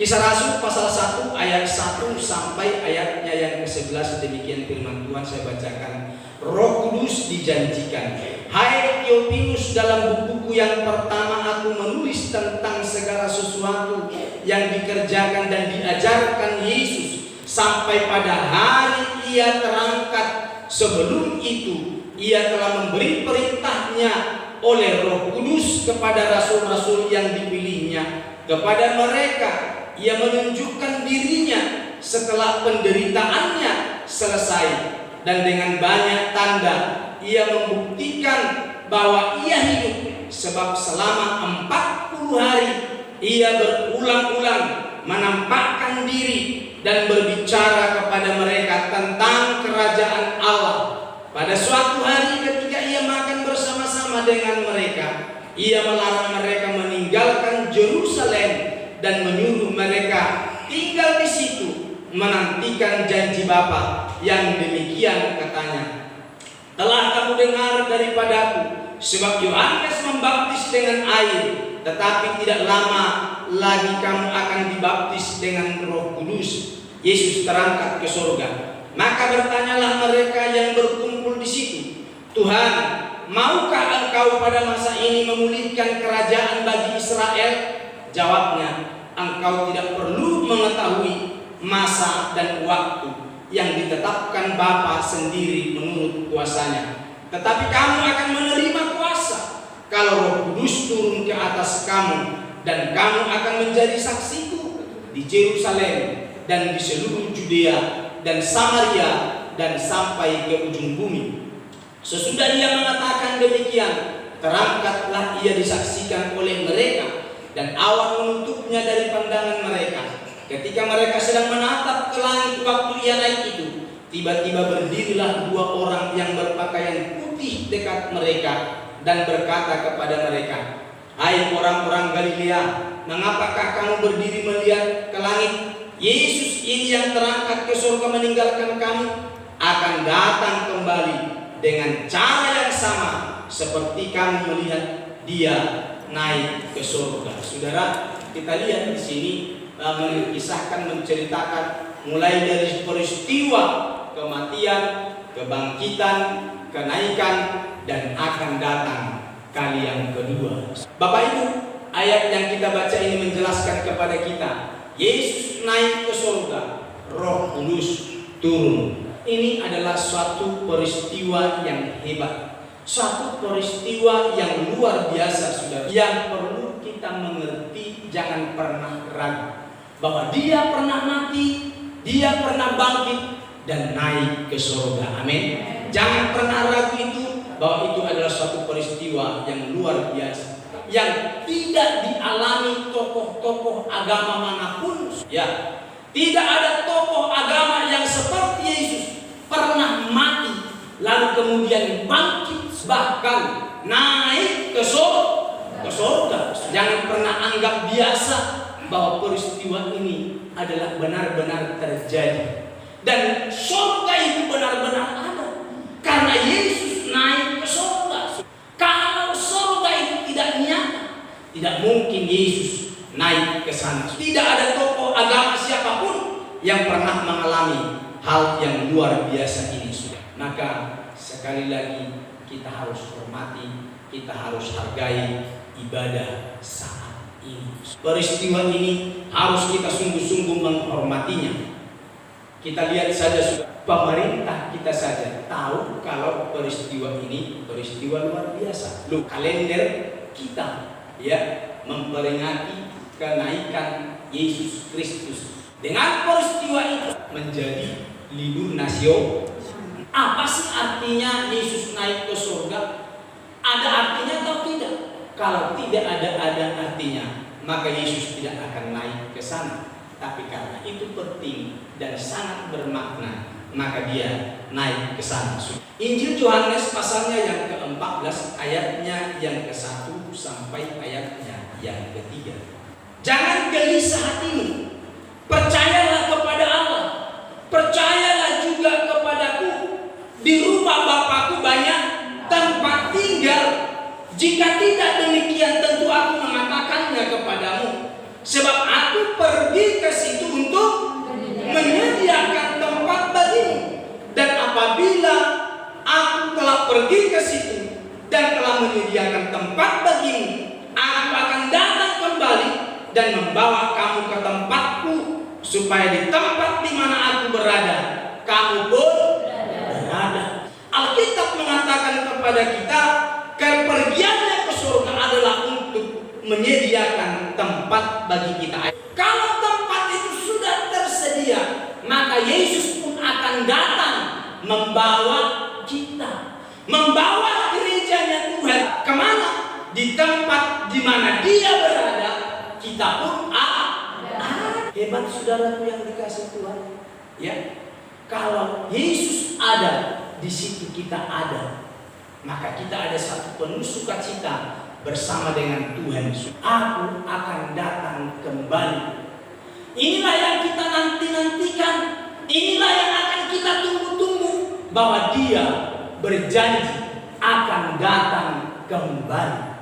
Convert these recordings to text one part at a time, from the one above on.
Kisah Rasul pasal 1 ayat 1 sampai ayatnya yang ke-11, demikian firman Tuhan, saya bacakan. Roh Kudus dijanjikan. Hai Theophilus, dalam bukuku yang pertama aku menulis tentang segala sesuatu yang dikerjakan dan diajarkan Yesus sampai pada hari ia terangkat. Sebelum itu ia telah memberi perintahnya oleh Roh Kudus kepada rasul-rasul yang dipilihnya. Kepada mereka ia menunjukkan dirinya setelah penderitaannya selesai, dan dengan banyak tanda ia membuktikan bahwa ia hidup, sebab selama 40 hari ia berulang-ulang menampakkan diri dan berbicara kepada mereka tentang kerajaan Allah. Pada suatu hari ketika ia makan bersama-sama dengan mereka, ia melarang mereka meninggalkan Yerusalem dan menyuruh mereka tinggal di situ menantikan janji Bapa yang demikian katanya. Telah kamu dengar daripadaku, sebab Yohanes membaptis dengan air, tetapi tidak lama lagi kamu akan dibaptis dengan Roh Kudus. Yesus terangkat ke surga. Maka bertanyalah mereka yang berkumpul di situ, Tuhan, maukah Engkau pada masa ini memulihkan kerajaan bagi Israel? Jawabnya, Engkau tidak perlu mengetahui masa dan waktu yang ditetapkan Bapa sendiri menurut kuasanya. Tetapi kamu akan menerima kuasa kalau Roh Kudus turun ke atas kamu, dan kamu akan menjadi saksiku di Yerusalem dan di seluruh Judea dan Samaria dan sampai ke ujung bumi. Sesudah ia mengatakan demikian, terangkatlah ia disaksikan oleh mereka, dan awan menutupnya dari pandangan mereka. Ketika mereka sedang menatap ke langit waktu ia naik itu, tiba-tiba berdirilah 2 orang yang berpakaian putih dekat mereka dan berkata kepada mereka, hai orang-orang Galilea, mengapakah kamu berdiri melihat ke langit? Yesus ini yang terangkat ke surga meninggalkan kamu akan datang kembali dengan cara yang sama seperti kamu melihat dia naik ke surga. Saudara, kita lihat di sini mengisahkan, menceritakan mulai dari peristiwa kematian, kebangkitan, kenaikan, dan akan datang kali yang kedua. Bapak Ibu, ayat yang kita baca ini menjelaskan kepada kita, Yesus naik ke surga, Roh Kudus turun. Ini adalah suatu peristiwa yang hebat, suatu peristiwa yang luar biasa, saudara, yang perlu kita mengerti. Jangan pernah ragu bahwa dia pernah mati, dia pernah bangkit dan naik ke surga. Amin. Jangan pernah ragu itu, bahwa itu adalah suatu peristiwa yang luar biasa, yang tidak dialami tokoh-tokoh agama manapun. Ya, tidak ada tokoh agama yang seperti Yesus pernah mati lalu kemudian bangkit, bahkan naik ke surga. Jangan pernah anggap biasa bahwa peristiwa ini adalah benar-benar terjadi, dan surga itu benar-benar ada karena Yesus naik ke surga. Kalau surga itu tidak nyata, tidak mungkin Yesus naik ke sana. Tidak ada tokoh agama siapapun yang pernah mengalami hal yang luar biasa ini, sudah. Maka sekali lagi kita harus hormati, kita harus hargai ibadah saat ini. Peristiwa ini harus kita sungguh-sungguh menghormatinya. Kita lihat saja, pemerintah kita saja tahu kalau peristiwa ini peristiwa luar biasa. Loh, kalender kita ya memperingati kenaikan Yesus Kristus. Dengan peristiwa itu menjadi libur nasional. Apa sih artinya Yesus naik ke surga? Ada artinya atau tidak? Kalau tidak ada artinya, maka Yesus tidak akan naik ke sana. Tapi karena itu penting dan sangat bermakna, maka dia naik ke sana. Injil Yohanes pasalnya yang ke-14 ayatnya yang ke-1 sampai ayatnya yang ke-3. Jangan gelisah hatimu, percayalah kepada Allah, percayalah juga kepadaku. Di rumah Bapakku banyak tempat tinggal. Jika tidak demikian, tentu aku mengatakannya kepadamu. Sebab aku pergi membawa kamu ke tempatku, supaya di tempat di mana aku berada, kamu pun berada. Alkitab mengatakan kepada kita, kepergiannya ke surga adalah untuk menyediakan tempat bagi kita. Kalau tempat itu sudah tersedia, maka Yesus pun akan datang membawa kita, membawa gerejanya Tuhan kemana? Di tempat di mana Dia berada, kita pun ada. Hebat saudaraku yang dikasih Tuhan. Ya, kalau Yesus ada, di situ kita ada. Maka kita ada satu penuh sukacita bersama dengan Tuhan. Aku akan datang kembali. Inilah yang kita nanti-nantikan. Inilah yang akan kita tunggu-tunggu. Bahwa Dia berjanji akan datang kembali.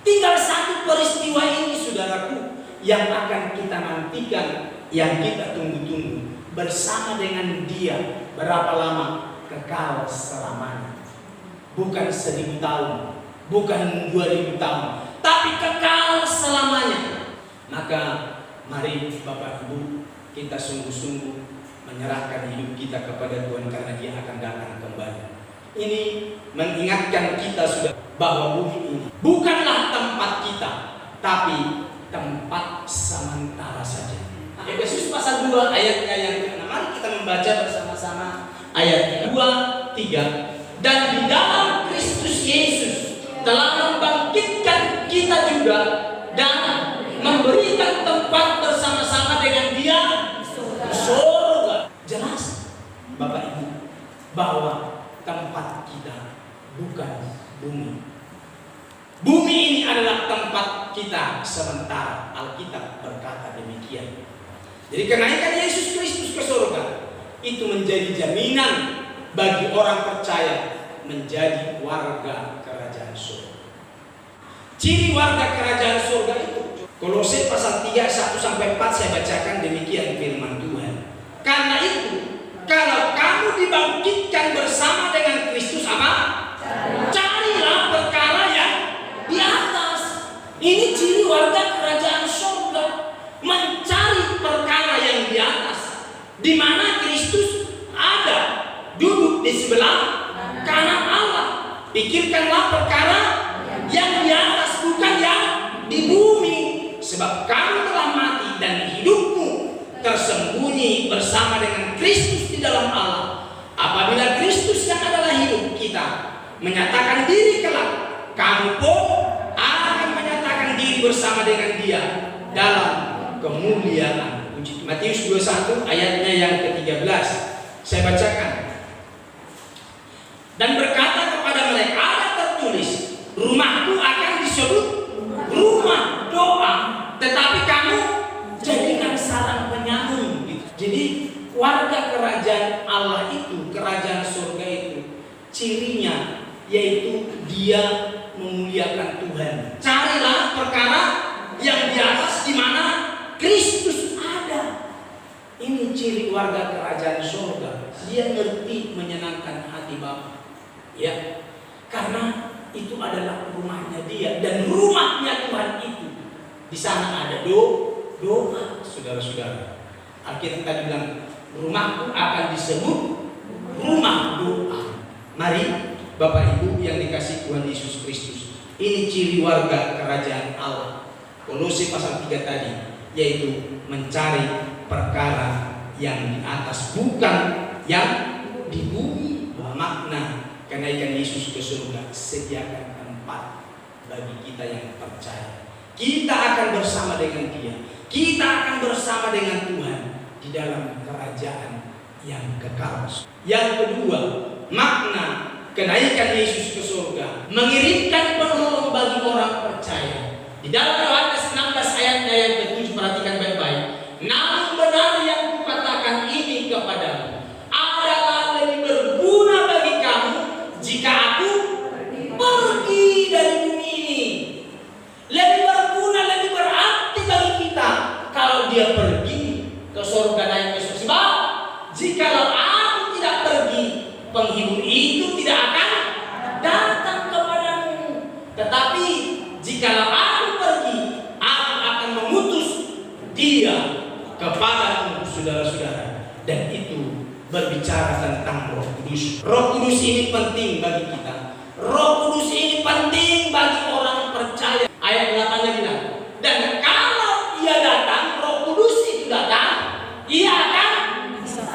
Tinggal satu peristiwa ini saudaraku yang akan kita nantikan, yang kita tunggu-tunggu. Bersama dengan Dia. Berapa lama? Kekal selamanya. Bukan 1000 tahun, bukan 2000 tahun, tapi kekal selamanya. Maka mari Bapak Ibu, kita sungguh-sungguh menyerahkan hidup kita kepada Tuhan, karena Dia akan datang kembali. Ini mengingatkan kita sudah bahwa bumi ini bukanlah tempat kita, tapi tempat sementara saja. Efesus pasal 2 ayatnya yang ke-6. Mari kita membaca bersama-sama ayat 2, 3. Dan di dalam Kristus Yesus telah membangkitkan kita juga dan memberikan tempat bersama-sama dengan Dia di surga. Jelas Bapak Ibu bahwa tempat kita bukan bumi. Bumi ini adalah tempat kita sementara. Alkitab berkata demikian. Jadi kenaikan Yesus Kristus ke surga itu menjadi jaminan bagi orang percaya menjadi warga kerajaan surga. Ciri warga kerajaan surga itu, Kolose pasal 3 1-4 saya bacakan demikian firman Tuhan. Karena itu, kalau kamu dibangkitkan bersama dengan Kristus, apa? Carilah perkara yang di atas. Ini ciri warga kerajaan surga, mencari perkara yang di atas, di mana Kristus ada, duduk di sebelah kanan Allah. Pikirkanlah perkara yang di atas, bukan yang di bumi. Sebab kamu telah mati dan hidupmu tersembunyi bersama dengan Kristus di dalam Allah. Apabila Kristus yang adalah hidup kita menyatakan diri kelak, kamu pun akan menyatakan diri bersama dengan Dia dalam kemuliaan. Matius 21 ayatnya yang ke-13. Saya bacakan. Dan berkata kepada mereka, ada tertulis, rumahku akan disebut rumah doa, tetapi kamu jadikan sarang penyamun. Jadi warga kerajaan Allah itu, kerajaan surga itu, cirinya yaitu dia memuliakan Tuhan. Carilah perkara yang di atas, di mana Kristus ada. Ini ciri warga kerajaan surga. Dia ngerti menyenangkan hati Bapa. Ya, karena itu adalah rumahnya Dia, dan rumahnya Tuhan itu di sana ada doa, saudara-saudara. Alkitab tadi bilang, rumahku akan disebut rumah doa. Mari Bapak Ibu yang dikasih Tuhan Yesus Kristus, ini ciri warga kerajaan Allah. Kolose pasal 3 tadi, yaitu mencari perkara yang di atas, bukan yang di bumi. Makna kenaikan Yesus ke surga, sediakan tempat bagi kita yang percaya. Kita akan bersama dengan Dia, kita akan bersama dengan Tuhan di dalam kerajaan yang kekal. Yang kedua, makna kenaikan Yesus ke surga, mengirimkan penolong bagi orang percaya. Di dalam Yohanes 16 ayatnya yang ke-7, perhatikan baik-baik. Namun benar yang kukatakan ini kepadamu adalah lebih berguna bagi kamu jika aku pergi dari bumi ini. Lebih berguna, lebih berarti bagi kita kalau Dia pergi ke surga naik ke surga. Sebab jikalau aku tidak pergi, penghibur itu tidak akan datang kepadamu. Tetapi jikalau aku pergi, aku akan mengutus dia kepada saudara-saudara, dan itu berbicara tentang Roh Kudus. Roh Kudus ini penting bagi kita. Roh Kudus ini penting bagi orang percaya. Ayat 8 lagi bilang, dan kalau ia datang, Roh Kudus itu datang, ia akan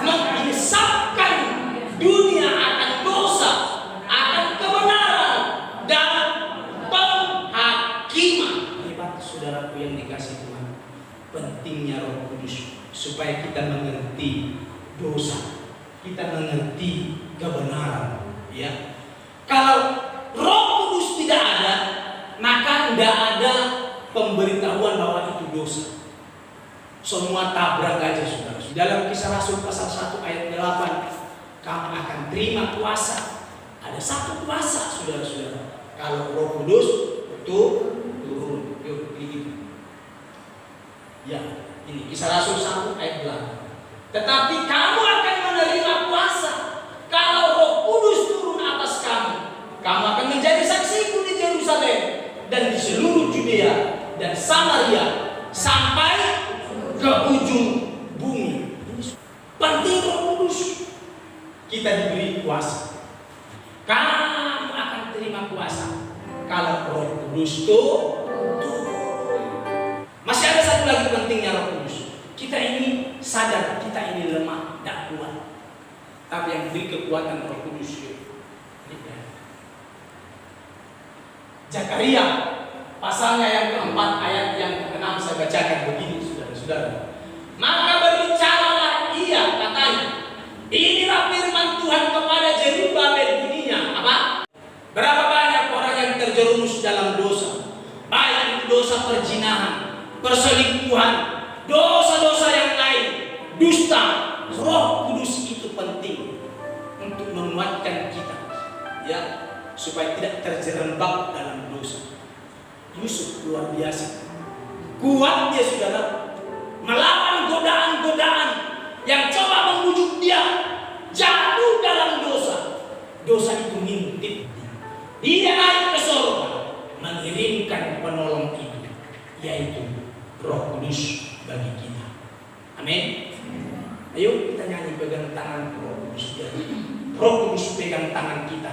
menginsafkan dunia akan dosa, akan kebenaran, dan penghakiman. Hebat saudaraku yang dikasih Tuhan. Pentingnya Roh Kudus supaya kita mengerti dosa, kita mengerti kebenaran. Ya, kalau Roh Kudus tidak ada, maka tidak ada pemberitahuan bahwa itu dosa. Semua tabrak aja saudara. Dalam Kisah Rasul pasal 1 ayat 8, kamu akan terima kuasa. Ada satu kuasa saudara-saudara. Kalau Roh Kudus itu turun. Yuk, ini. Ya, ini Kisah Rasul 1 ayat 8. Tetapi kamu akan menerima kuasa kalau Roh Kudus turun atas kamu. Kamu akan menjadi saksiku di Yerusalem dan di seluruh Judea dan Samaria sampai ke ujung bumi. Penting Roh Kudus. Kita diberi kuasa. Kamu akan terima kuasa kalau Roh Kudus itu turun. Masih ada satu lagi pentingnya Roh Kudus. Kita ini sadar kita ini lemah, tidak kuat. Tapi yang beri kekuatan Roh Kudus itu. Zakaria pasalnya yang keempat ayat yang ke-6 saya bacakan begini saudara-saudara. Maka berbicaralah ia, katanya, inilah firman Tuhan kepada Zerubabel bunyinya. Apa? Berapa banyak orang yang terjerumus dalam dosa, baik itu dosa perzinahan, perselingkuhan, dosa-dosa yang lain, dusta. Roh Kudus itu penting untuk menguatkan kita, ya, supaya tidak terjerembab dalam dosa. Yusuf luar biasa, kuat dia saudara, melawan godaan-godaan yang coba membujuk dia jatuh dalam dosa. Dosa itu ngintip dia naik ke surga, mengirimkan penolong itu, yaitu Roh Kudus bagi kita. Amin. Ayo kita nyanyi pegang tangan Roh Kudus. Roh Kudus pegang tangan kita.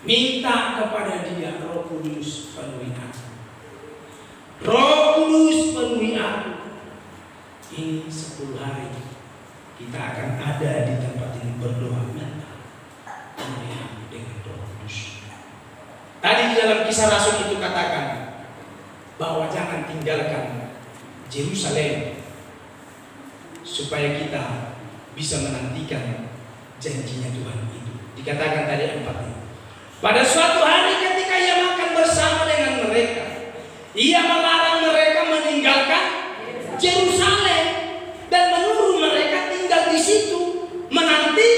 Minta kepada dia, Roh Kudus penuhi aku. Roh Kudus penuhi aku. Ini 10 hari kita akan ada di tempat ini berdoa minta penuhi aku dengan Roh Kudus. Tadi di dalam Kisah Rasul itu katakan bahwa jangan tinggalkan Yerusalem supaya kita bisa menantikan janjinya Tuhan itu. Dikatakan tadi 4. Pada suatu hari ketika ia makan bersama dengan mereka, ia melarang mereka meninggalkan Yerusalem dan menyuruh mereka tinggal di situ menanti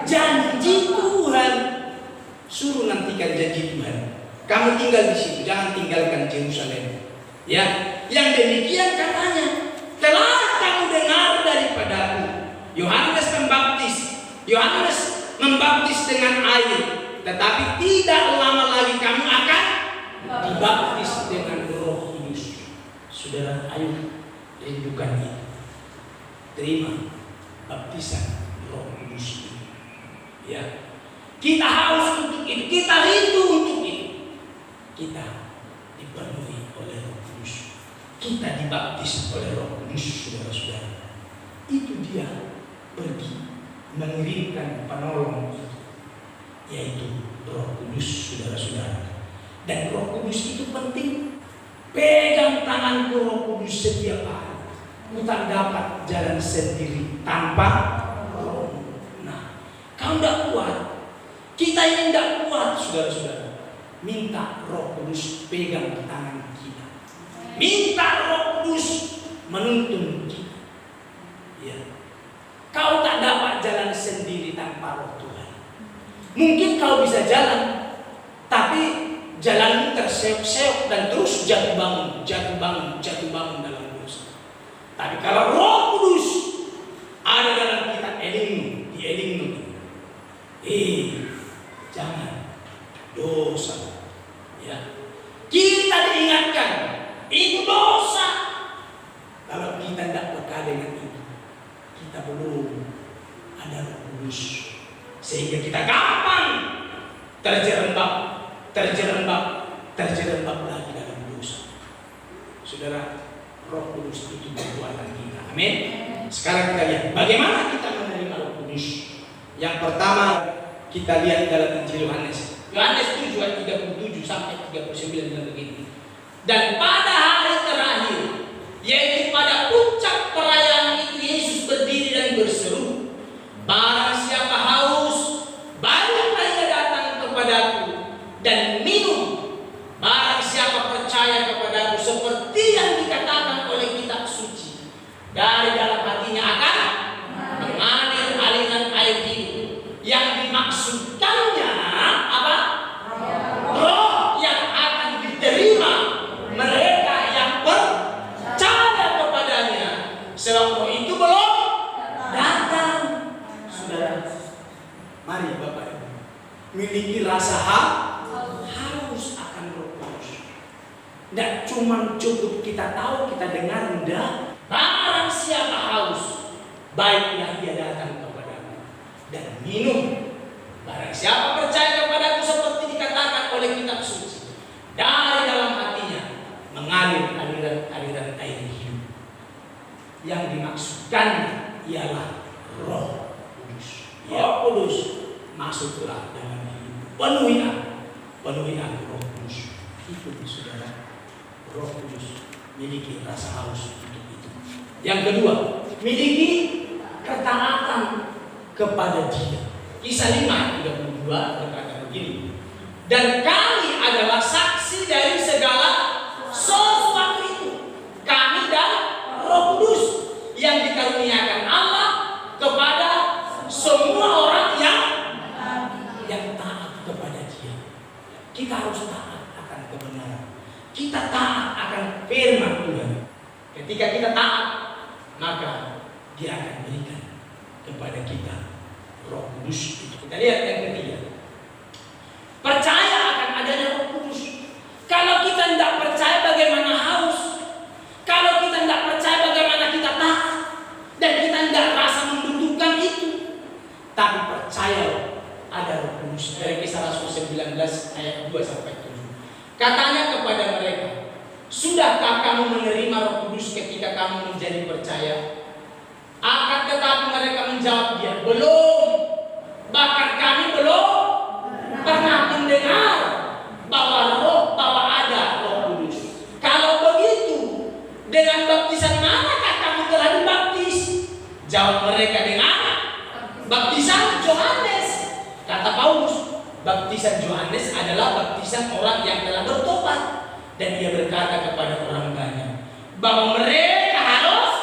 janji Tuhan. Suruh nantikan janji Tuhan. Kamu tinggal di situ, jangan tinggalkan Yerusalem. Ya, yang demikian katanya telah kamu dengar daripadaku. Yohanes membaptis dengan air. Tetapi tidak lama lagi kamu akan dibaptis dengan Roh Kudus. Saudara, ayo rindukan itu. Terima baptisan Roh Kudus itu. Ya, kita haus untuk itu, kita rindu untuk itu. Kita dipenuhi oleh Roh Kudus. Kita dibaptis oleh Roh Kudus, saudara-saudara. Itu dia pergi mengirimkan penolong itu, yaitu Roh Kudus, saudara-saudara. Dan Roh Kudus itu penting. Pegang tanganku Roh Kudus setiap hari. Bukan dapat jalan sendiri tanpa Roh. Nah, kalau tidak kuat, kita yang tidak kuat, saudara-saudara, minta Roh Kudus pegang tangan kita. Minta Roh Kudus menuntun kita. Ya. Kau tak dapat jalan sendiri tanpa Roh Tuhan. Mungkin kau bisa jalan, tapi jalan terseok-seok dan terus jatuh bangun dalam dosa. Tapi kalau Roh Kudus ada dalam kita, dielingno. Jangan dosa. Ya. Kita diingatkan, itu dosa. Kalau kita tidak peka dengan itu, kita belum ada Roh Kudus, sehingga kita gampang terjerembab lagi dalam dosa. Saudara, Roh Kudus itu kekuatan kita. Amin. Sekarang kita lihat bagaimana kita menerima Roh Kudus. Yang pertama kita lihat dalam Injil Yohanes 7 ayat 37 sampai 39 dan begini. Dan pada hari terakhir, yaitu pada puncak perayaan itu, Yesus berdiri dan berseru, barang siapa haus, baiklah ia datang kepadaku dan minum. Barang siapa percaya kepadaku, seperti yang dikatakan oleh kitab suci, dari dalam hatinya akan mengalir aliran air hidup. Yang dimaksudkannya apa? Roh yang akan diterima mereka yang percaya kepadanya. Sebab roh itu belum datang. Saudara, mari Bapak Ibu miliki rasa haus akan Roh Kudus. Tidak cuma cukup kita tahu, kita dengar, enggak. Barang siapa haus, baiklah dia datang kepadaku dan minum. Barang siapa percaya kepadaku, seperti dikatakan oleh kitab suci, dari dalam hatinya mengalir aliran air hidup. Yang dimaksudkan ialah Roh Kudus. Roh Kudus masuklah dalam hidup. Penuhi aku Roh Kudus. Itu saudara, Roh Kudus miliki rasa haus untuk itu. Yang kedua, miliki ketaatan kepada Dia. Kisah 5:32 berkata begini. Dan kami adalah saksi dari segala sesuatu itu. Kami dan Roh Kudus yang dikaruniakan Allah kepada semua orang yang taat kepada Dia. Kita harus taat akan kebenaran. Kita taat akan firman Tuhan. Ketika kita taat, maka Dia akan berikan kepada kita Roh Kudus. Kita lihat yang ketiga. Percaya akan adanya Roh Kudus. Kalau kita tidak percaya, bagaimana haus? Kalau kita tidak percaya, bagaimana kita taat? Dan kita tidak rasa membutuhkan itu. Tapi percaya ada Roh Kudus. Dari Kisah Rasul 19 ayat 2 sampai 7. Katanya kepada mereka, sudahkah kamu menerima Roh Kudus ketika kamu menjadi percaya? Akan tetapi mereka menjawab dia, belum. Bahkan kami belum pernah mendengar bahwa ada Roh Kudus. Kalau begitu, dengan baptisan manakah kamu telah dibaptis? Jawab mereka, dengan baptisan Yohanes. Kata Paulus, baptisan Yohanes adalah baptisan orang yang telah bertobat. Dan dia berkata kepada orang banyak bahwa mereka harus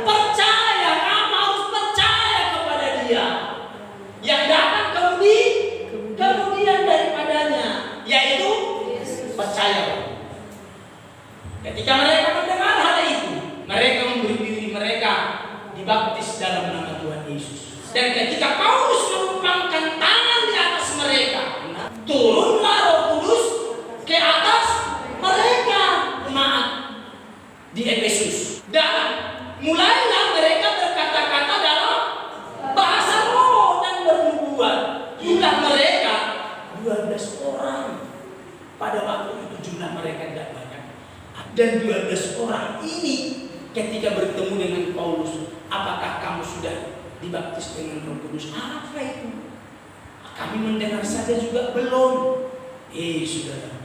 percaya. Kamu harus percaya kepada Dia yang datang kemudian daripadanya, yaitu percaya. Ketika mereka mendengar hal itu, mereka memberi diri mereka dibaptis dalam nama Tuhan Yesus. Dan ketika Paulus menumpangkan tangan di atas mereka, turunlah Roh Kudus ke atas mereka, di Efesus. Dan mulailah mereka berkata-kata dalam bahasa roh dan bernubuat. Jumlah mereka 12 orang. Pada waktu itu jumlah mereka dan 12 orang ini ketika bertemu dengan Paulus, apakah kamu sudah dibaptis dengan Roh Kudus? Apa itu? Kami mendengar saja juga belum. Saudara,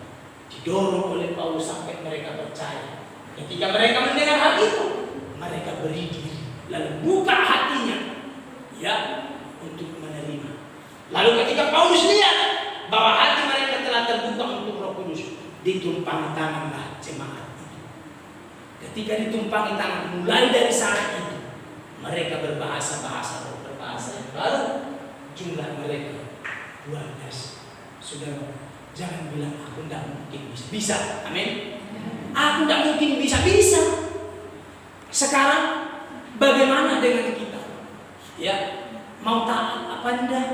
didorong oleh Paulus sampai mereka percaya. Ketika mereka mendengar hal itu, mereka beri diri, lalu buka hatinya, ya, untuk menerima. Lalu ketika Paulus lihat bahwa hati mereka telah terbuka untuk Roh Kudus, ditumpangi tanganlah jemaat itu. Ketika ditumpangi tangan, mulai dari saat itu mereka berbahasa-bahasa roh, berbahasa yang baru. Jumlah mereka 12. Saudara, jangan bilang aku tidak mungkin bisa. Bisa, amin. Aku tidak mungkin bisa. Sekarang bagaimana dengan kita? Ya, mau taat apa enggak?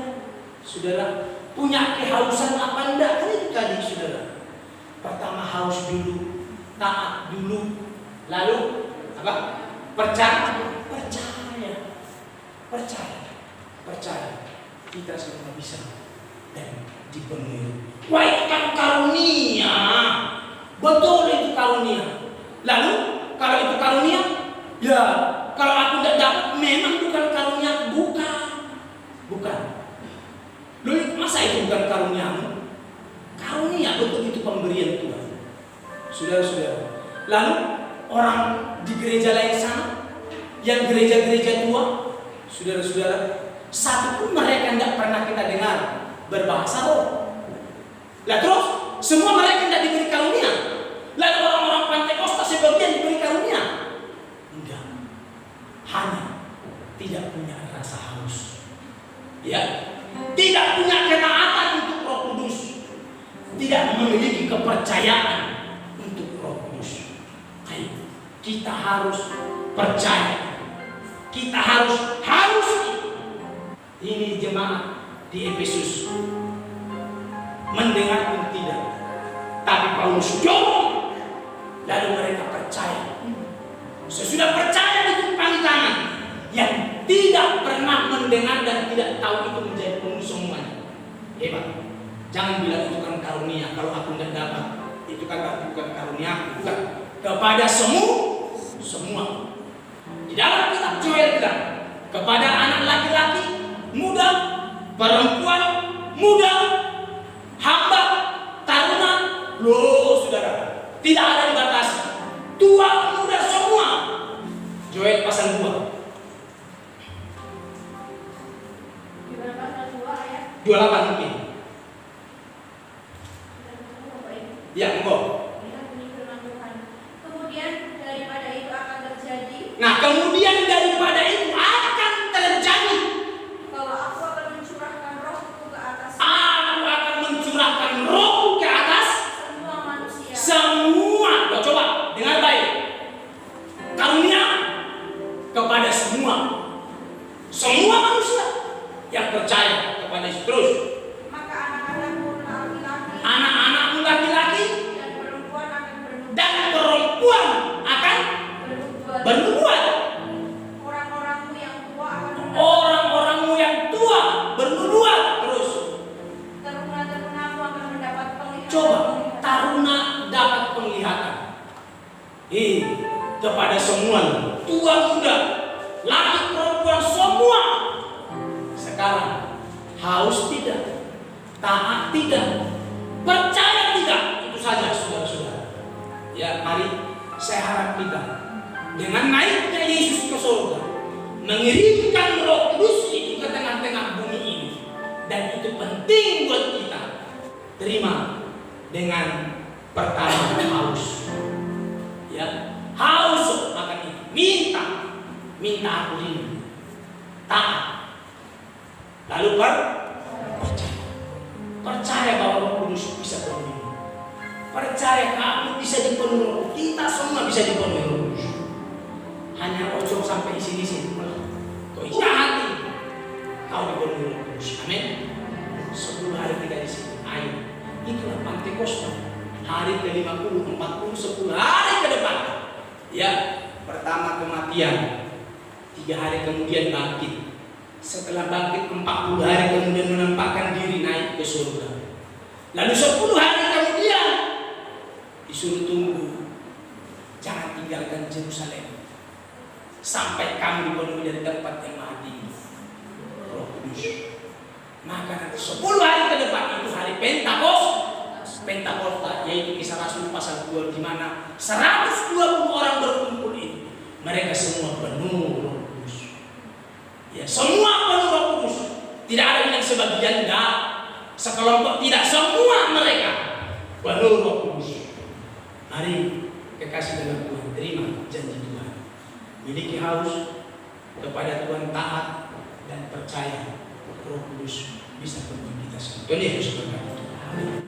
Saudara, punya kehausan apa enggak? Kan itu tadi, saudara. Pertama haus dulu, taat dulu, lalu apa? Percaya. Kita semua bisa dan dipenuhi. Wah, itu kan karunia. Betul, itu karunia. Lalu kalau itu karunia, ya kalau aku tidak dapat, memang bukan karunia. Bukan. Lalu masa itu bukan karuniamu? Karunia, betul, itu pemberian Tuhan. Saudara-saudara, lalu orang di gereja lain sana, yang gereja-gereja tua, saudara-saudara, satu pun mereka tidak pernah kita dengar berbahasa roh. Lah terus semua mereka tidak diberi karunia. Lalu orang-orang Pentakosta sebagian diberi karunia. Enggak. Hanya tidak punya rasa haus. Ya, tidak punya ketaatan untuk Roh Kudus. Tidak memiliki kepercayaan untuk Roh Kudus. Ayo, kita harus percaya. Kita harus ini jemaat di Efesus mendengar pun tidak, tapi Paulus dorong, lalu mereka percaya. Sesudah percaya ditumpangi tangan, yang tidak pernah mendengar dan tidak tahu itu menjadi penuh semuanya. Hebat. Jangan bilang itu kan karunia. Kalau aku tidak dapat, itu kan bukan karunia. Bukan. Kepada semua. Di dalam kitab Joel bilang, kepada anak laki-laki muda, perempuan muda, hamba, taruna, loh saudara, tidak ada dibatasi. Tua, muda, semua. Joel pasal 2. 28 mungkin. Ya, engkau. Kemudian daripada itu akan terjadi. Nah, kemudian daripada itu akan terjadi. Bahwa aku akan mencurahkan rohku ke atas. Aku akan mencurahkan rohku ke atas Semua manusia. Semua. Loh, coba dengar baik. Karunia kepada semua manusia yang percaya kepada Yesus. Terus. Maka anak-anakmu laki-laki. Anak-anakmu laki-laki Dan perempuan akan bernubuat. Orang-orangmu yang tua bernubuat. Terus. Taruna-tarunamu akan mendapat penglihatan. Coba, taruna dapat penglihatan. Kepada semua, tua muda, laki perempuan semua. Sekarang haus tidak, taat tidak, percaya tidak, itu saja saudara-saudara. Ya, mari saya harap kita dengan naiknya Yesus ke surga, mengirimkan Roh Kudus itu ke tengah-tengah bumi ini, dan itu penting buat kita. Terima dengan pertama haus. Ya, haus akan itu. Minta aku ini. Taat. Lalu percaya bahwa Roh Kudus bisa penuhi. Percaya kamu bisa dipenuhi. Kita semua bisa dipenuhi Roh Kudus. Hanya ojo sampai di sini. Kau hati kau dipenuhi Roh Kudus. Amin. 10 hari kita di sini. Ayo. Itulah Pentakosta. Hari ke-50, 40, 10 hari ke depan. Ya, pertama kematian. 3 hari kemudian bangkit. Setelah bangkit 40 hari kemudian menampakkan diri naik ke surga. Lalu 10 hari kemudian disuruh tunggu Jangan tinggalkan Yerusalem sampai kamu dipenuhi dari tempat yang maha tinggi, Roh Kudus. Maka nanti 10 hari ke depan itu hari Pentakosta, yaitu Kisah Rasul pasal 2, di mana 120 orang berkumpul itu. Mereka semua penuh Roh Kudus. Ya, semua penuh Roh Kudus. Tidak ada yang sebagian, enggak. Sekelompok, tidak, semua mereka penuh Roh Kudus. Mari kekasih dalam Tuhan, terima janji Tuhan. Miliki haus kepada Tuhan, taat dan percaya Roh Kudus bisa menuntun kita semua. Tuhan Yesus berkati.